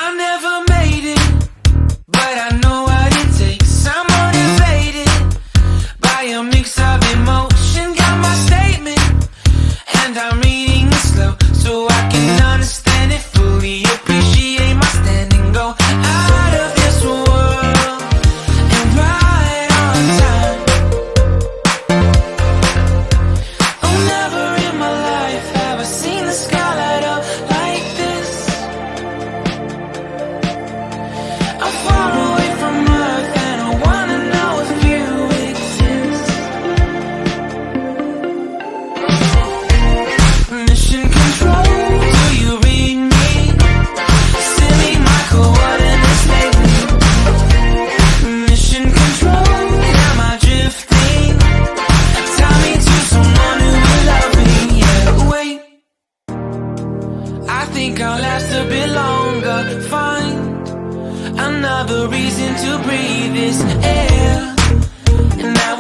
I never made it, but I know what it takes. I'm motivated by a mix of emotion. Got my statement, and I'm reading it slow so I can understand it fully. Appreciate my standing, go out of this world and right on time. Oh, never in my life have I seen the sky light up like this. I'm far away from Earth and I wanna know if you exist. Mission control, do you read me? Send me my coordinates lately. Mission control, am I drifting? Tie me to someone who will love me. Yeah, wait, I think I'll last a bit longer. Find another reason to breathe this air, and that